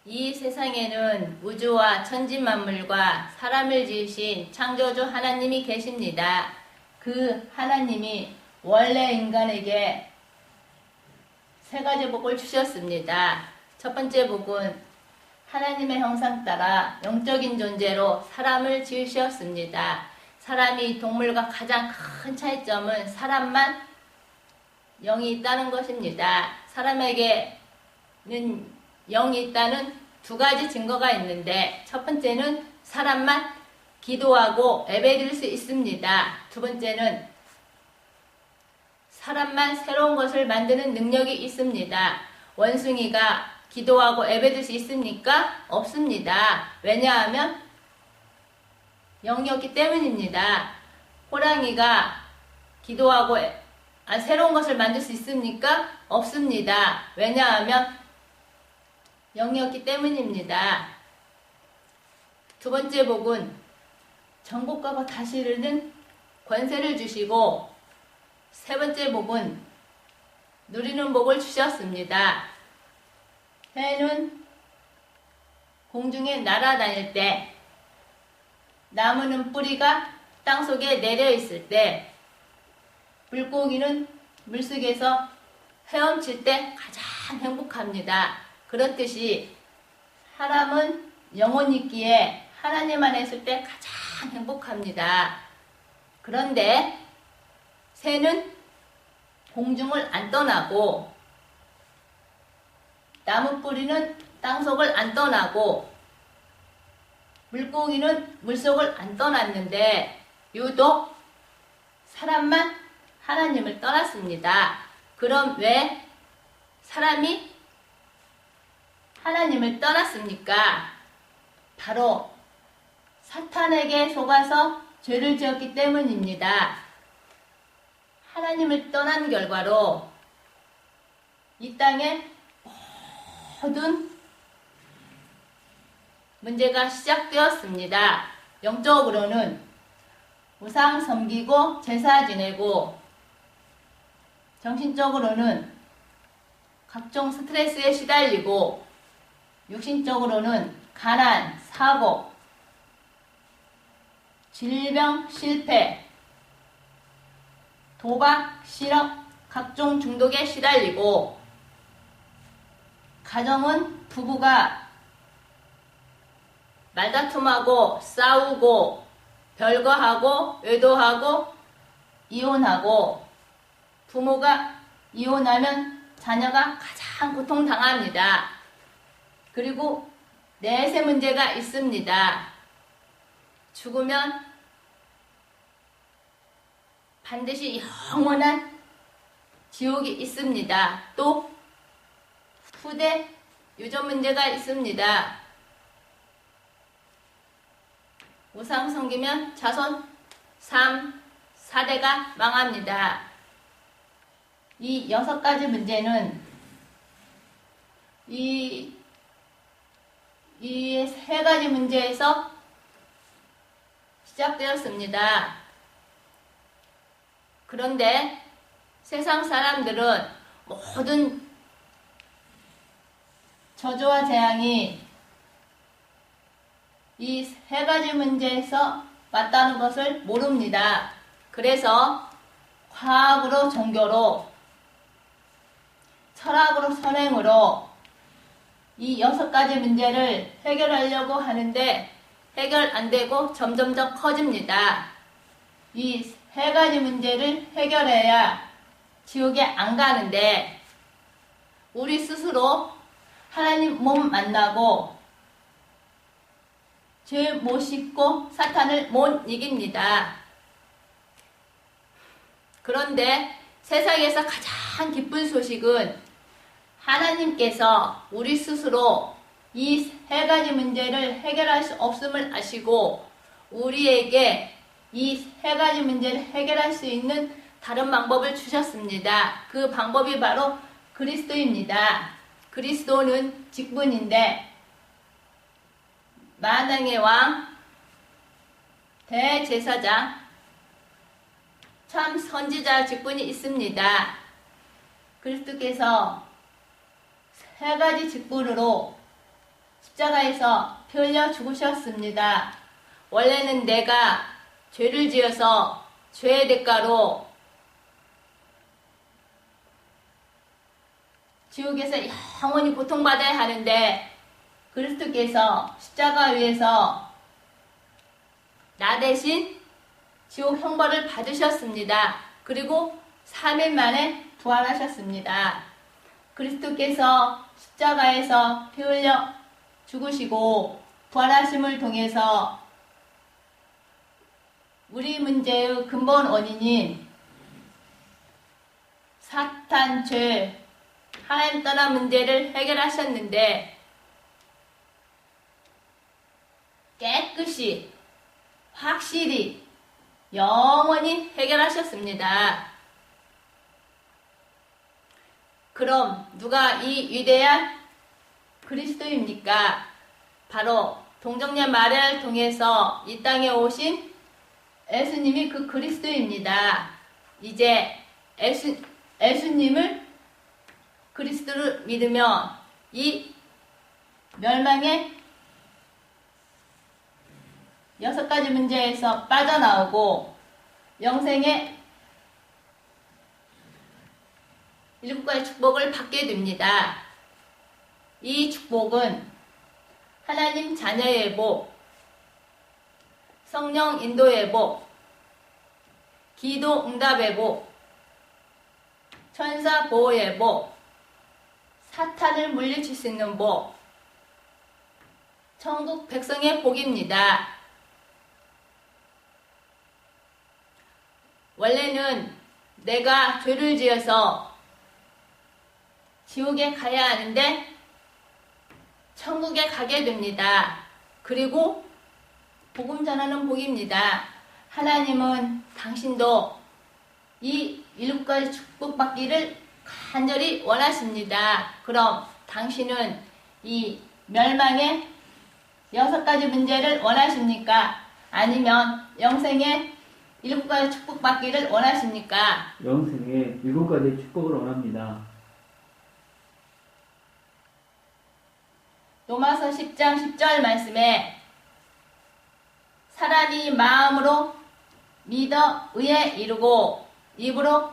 이 세상에는 우주와 천지만물과 사람을 지으신 창조주 하나님이 계십니다. 그 하나님이 원래 인간에게 세 가지 복을 주셨습니다. 첫 번째 복은 하나님의 형상 따라 영적인 존재로 사람을 지으셨습니다. 사람이 동물과 가장 큰 차이점은 사람만 영이 있다는 것입니다. 사람에게는 영이 있다는 두 가지 증거가 있는데, 첫 번째는 사람만 기도하고 예배드릴 수 있습니다. 두 번째는 사람만 새로운 것을 만드는 능력이 있습니다. 원숭이가 기도하고 예배드릴 수 있습니까? 없습니다. 왜냐하면 영이 없기 때문입니다. 호랑이가 기도하고 새로운 것을 만들 수 있습니까? 없습니다. 왜냐하면 영이 없기 때문입니다. 두 번째 복은 정복과 다스리는 권세를 주시고, 세 번째 복은 누리는 복을 주셨습니다. 새는 공중에 날아다닐 때, 나무는 뿌리가 땅속에 내려 있을 때, 물고기는 물속에서 헤엄칠 때 가장 행복합니다. 그렇듯이 사람은 영혼 있기에 하나님 안에 있을 때 가장 행복합니다. 그런데 새는 공중을 안 떠나고, 나무 뿌리는 땅속을 안 떠나고, 물고기는 물속을 안 떠났는데 유독 사람만 하나님을 떠났습니다. 그럼 왜 사람이 하나님을 떠났습니까? 바로 사탄에게 속아서 죄를 지었기 때문입니다. 하나님을 떠난 결과로 이 땅에 모든 문제가 시작되었습니다. 영적으로는 우상 섬기고 제사 지내고, 정신적으로는 각종 스트레스에 시달리고, 육신적으로는 가난, 사고, 질병, 실패, 도박, 실업, 각종 중독에 시달리고, 가정은 부부가 말다툼하고 싸우고 별거하고 외도하고 이혼하고, 부모가 이혼하면 자녀가 가장 고통당합니다. 그리고 내세 문제가 있습니다. 죽으면 반드시 영원한 지옥이 있습니다. 또 후대 유전 문제가 있습니다. 우상 섬기면 자손 3, 4대가 망합니다. 이 6가지 문제는 이 3가지 문제에서 시작되었습니다. 그런데 세상 사람들은 모든 저주와 재앙이 이 3가지 문제에서 왔다는 것을 모릅니다. 그래서 과학으로 종교로, 철학으로 선행으로 이 6가지 문제를 해결하려고 하는데 해결 안 되고 점점 더 커집니다. 이 3가지 문제를 해결해야 지옥에 안 가는데, 우리 스스로 하나님 몸 만나고 죄 못 씻고 사탄을 못 이깁니다. 그런데 세상에서 가장 기쁜 소식은 하나님께서 우리 스스로 이 3가지 문제를 해결할 수 없음을 아시고 우리에게 이 3가지 문제를 해결할 수 있는 다른 방법을 주셨습니다. 그 방법이 바로 그리스도입니다. 그리스도는 직분인데 만왕의 왕, 대제사장, 참 선지자 직분이 있습니다. 그리스도께서 3가지 직분으로 십자가에서 피 흘려 죽으셨습니다. 원래는 내가 죄를 지어서 죄의 대가로 지옥에서 영원히 고통받아야 하는데 그리스도께서 십자가 위에서 나 대신 지옥 형벌을 받으셨습니다. 그리고 3일 만에 부활하셨습니다. 그리스도께서 십자가에서 피 흘려 죽으시고 부활하심을 통해서 우리 문제의 근본 원인인 사탄, 죄, 하나님 떠난 문제를 해결하셨는데 깨끗이, 확실히, 영원히 해결하셨습니다. 그럼 누가 이 위대한 그리스도입니까? 바로 동정녀 마리아를 통해서 이 땅에 오신 예수님이 그 그리스도입니다. 이제 예수님을 그리스도를 믿으면 이 멸망의 6가지 문제에서 빠져나오고 영생의 7가지 축복을 받게 됩니다. 이 축복은 하나님 자녀의 복, 성령 인도의 복, 기도 응답의 복, 천사 보호의 복, 사탄을 물리칠 수 있는 복, 천국 백성의 복입니다. 원래는 내가 죄를 지어서 지옥에 가야 하는데 천국에 가게 됩니다. 그리고 복음 전하는 복입니다. 하나님은 당신도 이 7가지 축복받기를 간절히 원하십니다. 그럼 당신은 이 멸망의 6가지 문제를 원하십니까? 아니면 영생의 7가지 축복받기를 원하십니까? 영생의 7가지 축복을 원합니다. 로마서 10장 10절 말씀에 사람이 마음으로 믿어 의에 이르고 입으로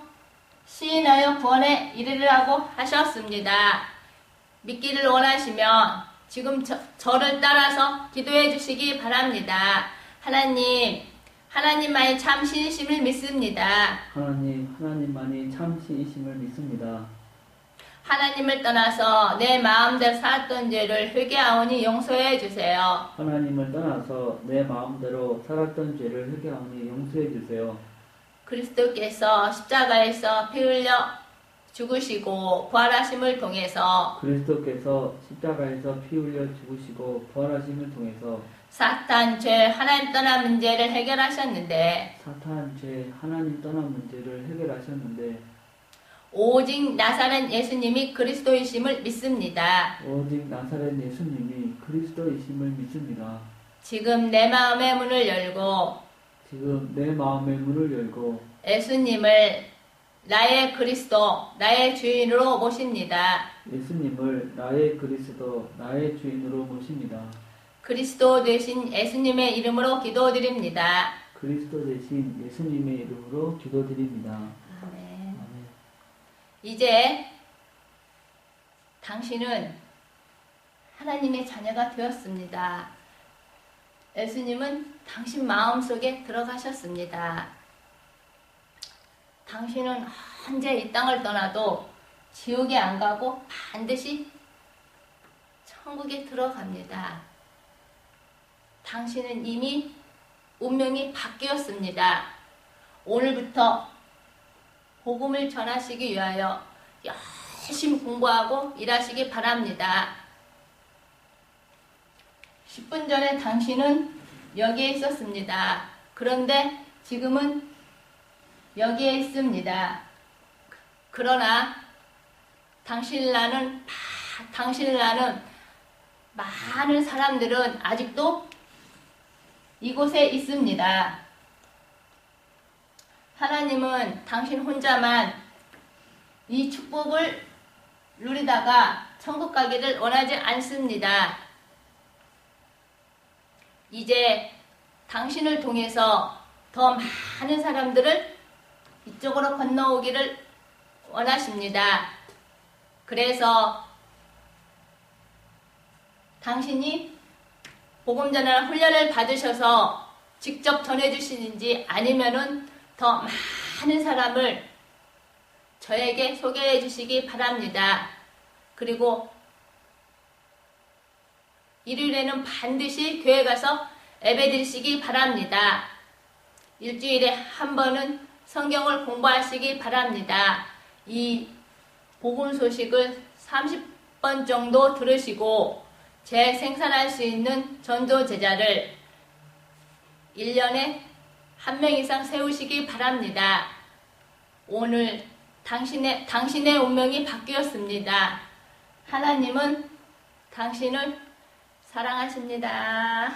시인하여 구원에 이르리라고 하셨습니다. 믿기를 원하시면 지금 저를 따라서 기도해 주시기 바랍니다. 하나님만이 참 신이심을 믿습니다. 하나님만이 참 신이심을 믿습니다. 하나님을 떠나서 내 마음대로 살았던 죄를 회개하오니 용서해 주세요. 하나님을 떠나서 내 마음대로 살았던 죄를 회개하오니 용서해 주세요. 그리스도께서 십자가에서 피 흘려 죽으시고 부활하심을 통해서 그리스도께서 십자가에서 피 흘려 죽으시고 부활하심을 통해서 사탄, 죄, 하나님 떠난 문제를 해결하셨는데 사탄, 죄, 하나님 떠난 문제를 해결하셨는데 오직 나사렛 예수님이 그리스도이심을 믿습니다. 오직 나사렛 예수님이 그리스도이심을 믿습니다. 지금 내 마음의 문을 열고 지금 내 마음의 문을 열고 예수님을 나의 그리스도, 나의 주인으로 모십니다. 예수님을 나의 그리스도, 나의 주인으로 모십니다. 그리스도 되신 예수님의 이름으로 기도드립니다. 그리스도 대신 예수님의 이름으로 기도드립니다. 아멘. 아멘. 이제 당신은 하나님의 자녀가 되었습니다. 예수님은 당신 마음속에 들어가셨습니다. 당신은 언제 이 땅을 떠나도 지옥에 안 가고 반드시 천국에 들어갑니다. 당신은 이미 운명이 바뀌었습니다. 오늘부터 복음을 전하시기 위하여 열심히 공부하고 일하시기 바랍니다. 10분 전에 당신은 여기에 있었습니다. 그런데 지금은 여기에 있습니다. 그러나 당신을 아는 많은 사람들은 아직도 이곳에 있습니다. 하나님은 당신 혼자만 이 축복을 누리다가 천국 가기를 원하지 않습니다. 이제 당신을 통해서 더 많은 사람들을 이쪽으로 건너오기를 원하십니다. 그래서 당신이 복음전환 훈련을 받으셔서 직접 전해주시는지 아니면은 더 많은 사람을 저에게 소개해 주시기 바랍니다. 그리고 일요일에는 반드시 교회 가서 예배 드리시기 바랍니다. 일주일에 한 번은 성경을 공부하시기 바랍니다. 이 복음 소식을 30번 정도 들으시고 재생산할 수 있는 전도 제자를 1년에 1명 이상 세우시기 바랍니다. 오늘 당신의 운명이 바뀌었습니다. 하나님은 당신을 사랑하십니다.